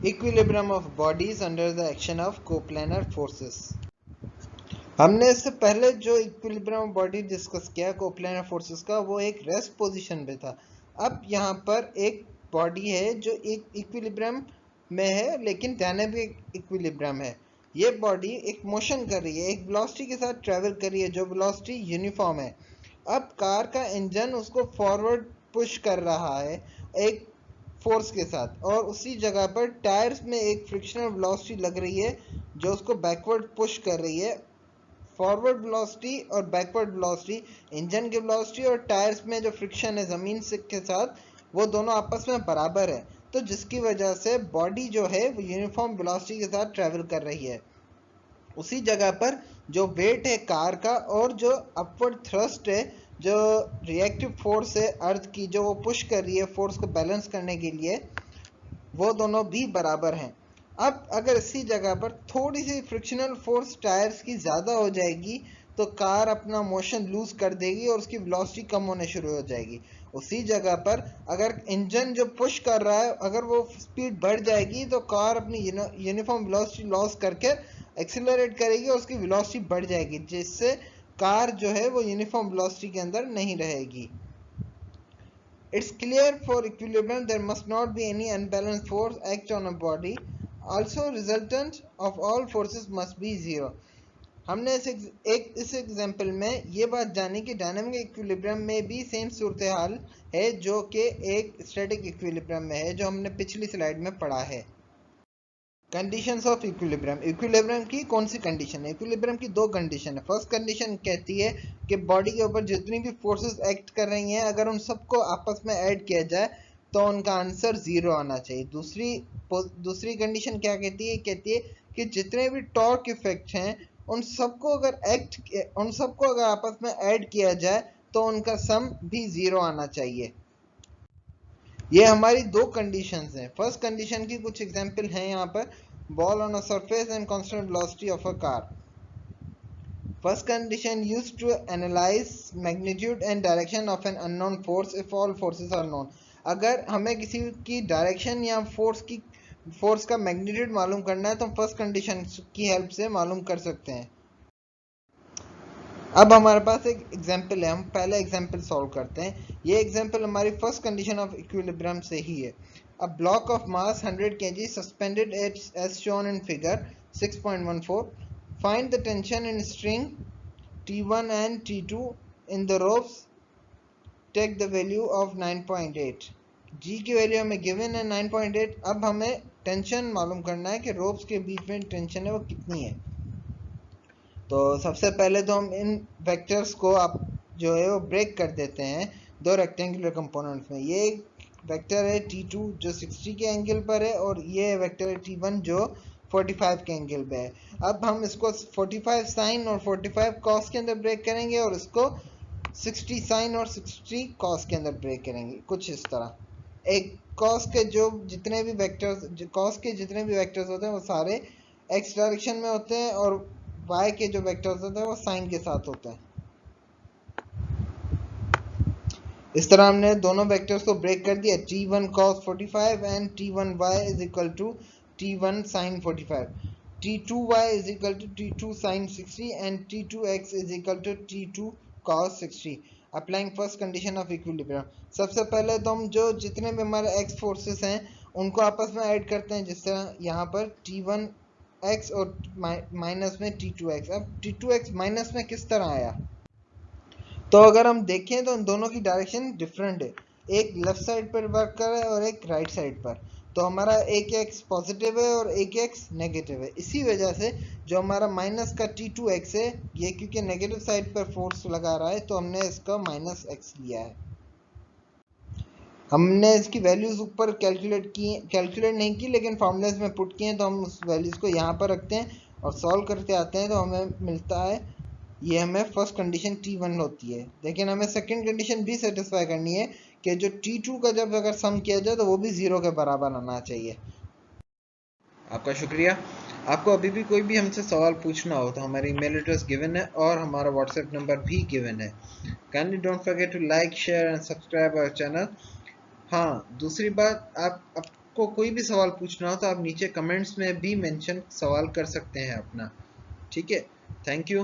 Equilibrium of bodies under the action of coplanar forces. हमने इससे पहले जो इक्विलिब्रियम ऑफ बॉडी डिस्कस किया कोप्लानर फोर्सेस का, वो एक रेस्ट पोजीशन पे था। अब यहाँ पर एक बॉडी है जो एक इक्विलिब्रियम में है लेकिन डायनामिक इक्विलिब्रियम है। ये बॉडी एक मोशन कर रही है, एक वेलोसिटी के साथ ट्रेवल कर रही है जो वेलोसिटी यूनिफॉर्म है। अब कार का इंजन उसको फॉरवर्ड पुश कर रहा है एक फोर्स के साथ, और उसी जगह पर टायर्स में एक फ्रिक्शनल वेलोसिटी लग रही है जो उसको बैकवर्ड पुश कर रही है। फॉरवर्ड वेलोसिटी और बैकवर्ड वेलोसिटी, इंजन की वेलोसिटी और टायर्स में जो फ्रिक्शन है ज़मीन से के साथ, वो दोनों आपस में बराबर है, तो जिसकी वजह से बॉडी जो है वो यूनिफॉर्म वेलोसिटी के साथ ट्रेवल कर रही है। उसी जगह पर जो वेट है कार का और जो अपवर्ड थ्रस्ट है, जो रिएक्टिव फोर्स है अर्थ की जो वो पुश कर रही है फोर्स को बैलेंस करने के लिए, वो दोनों भी बराबर हैं। अब अगर इसी जगह पर थोड़ी सी फ्रिक्शनल फोर्स टायर्स की ज़्यादा हो जाएगी तो कार अपना मोशन लूज कर देगी और उसकी वेलोसिटी कम होने शुरू हो जाएगी। उसी जगह पर अगर इंजन जो पुश कर रहा है अगर वो स्पीड बढ़ जाएगी तो कार अपनी यूनिफॉर्म वेलोसिटी लॉस करके एक्सीलरेट करेगी और उसकी वेलोसिटी बढ़ जाएगी, जिससे कार जो है वो यूनिफॉर्म वेलोसिटी के अंदर नहीं रहेगी। It's clear for equilibrium there must not be any unbalanced force act on a body. Also resultant of all forces must be zero. हमने इस एग्जाम्पल में ये बात जानी कि डायनामिक इक्विलिब्रियम में भी सेम सूरत हाल है जो कि एक स्टैटिक इक्विलिब्रियम में है, जो हमने पिछली स्लाइड में पढ़ा है। Conditions of equilibrium. इक्विलिब्रियम की कौन सी कंडीशन है? इक्विलिब्रियम की दो कंडीशन है। फर्स्ट कंडीशन कहती है कि बॉडी के ऊपर जितनी भी फोर्सेस एक्ट कर रही हैं अगर उन सबको आपस में ऐड किया जाए तो उनका आंसर जीरो आना चाहिए। दूसरी कंडीशन क्या कहती है? कहती है कि जितने भी टॉर्क इफेक्ट हैं उन सबको अगर आपस में ऐड किया जाए तो उनका सम भी जीरो आना चाहिए। ये हमारी दो कंडीशंस हैं। फर्स्ट कंडीशन की कुछ एग्जांपल हैं यहाँ पर। Ball on a surface and constant velocity of a car. First condition used to analyse magnitude and direction of an unknown force if all forces are known. अगर हमें किसी की डायरेक्शन या फोर्स का मैग्नीट्यूड मालूम करना है तो हम फर्स्ट कंडीशन की हेल्प से मालूम कर सकते हैं। अब हमारे पास एक एग्जाम्पल है, हम पहले एग्जाम्पल सॉल्व करते हैं। ये एग्जाम्पल हमारी फर्स्ट कंडीशन ऑफ इक्विलिब्रियम से ही है। A block of mass 100 kg suspended as shown in figure 6.14. Find the tension in string T1 and T2 in the ropes. Take the value of 9.8. G की value हमें given है 9.8। अब हमें tension मालूम करना है कि रोप्स के बीच में टेंशन है वो कितनी है। तो सबसे पहले तो हम इन वेक्टर्स को आप जो है वो ब्रेक कर देते हैं दो रेक्टेंगुलर कंपोनेंट्स में। ये एक वेक्टर है T2 जो 60 के एंगल पर है और ये वेक्टर है T1 जो 45 के एंगल पे है। अब हम इसको 45 साइन और 45 कॉस के अंदर ब्रेक करेंगे और इसको 60 साइन और 60 कॉस के अंदर ब्रेक करेंगे, कुछ इस तरह। एक कॉस के जितने भी वेक्टर्स होते हैं वो सारे एक्स डायरेक्शन में होते हैं और y के जो वेक्टर्स होते हैं वो साइन के साथ होते हैं। इस तरह हमने दोनों वेक्टर्स को ब्रेक कर दिया। T1 cos 45 and T1y is equal to T1 sin 45, T2y is equal to T2 sin 60 and T2x is equal to T2 cos 60। Applying first condition of equilibrium. सबसे पहले तो हम जितने भी हमारे x फोर्सेस हैं उनको आपस में ऐड करते हैं, जिस तरह यहाँ पर T1 x और माइनस में T2x। अब T2x माइनस में किस तरह आया? तो अगर हम देखें तो उन दोनों की डायरेक्शन डिफरेंट है, एक लेफ्ट साइड पर वर्क कर रहा है और एक राइट साइड पर। तो हमारा एक एक्स पॉजिटिव है और एक एक्स नेगेटिव है। इसी वजह से जो हमारा माइनस का T2x है, ये क्योंकि नेगेटिव साइड पर फोर्स लगा रहा है तो हमने इसका माइनस एक्स लिया है। हमने इसकी वैल्यूज ऊपर कैलकुलेट नहीं की लेकिन फॉर्मूलेस में पुट किए हैं, तो हम उस वैल्यूज को यहाँ पर रखते हैं और सॉल्व करते आते हैं तो हमें मिलता है, ये हमें फर्स्ट कंडीशन T1 होती है। लेकिन हमें सेकंड कंडीशन भी सेटिस्फाई करनी है कि जो T2 का जब अगर सम किया जाए तो वो भी जीरो के बराबर आना चाहिए। आपका शुक्रिया। आपको अभी भी कोई भी हमसे सवाल पूछना हो तो हमारी ईमेल एड्रेस गिवन है और हमारा व्हाट्सएप नंबर भी गिवन है। Kindly don't forget to like, share and subscribe our channel. हाँ, दूसरी बात, आप आपको कोई भी सवाल पूछना हो तो आप नीचे कमेंट्स में भी मेंशन सवाल कर सकते हैं अपना। ठीक है, थैंक यू।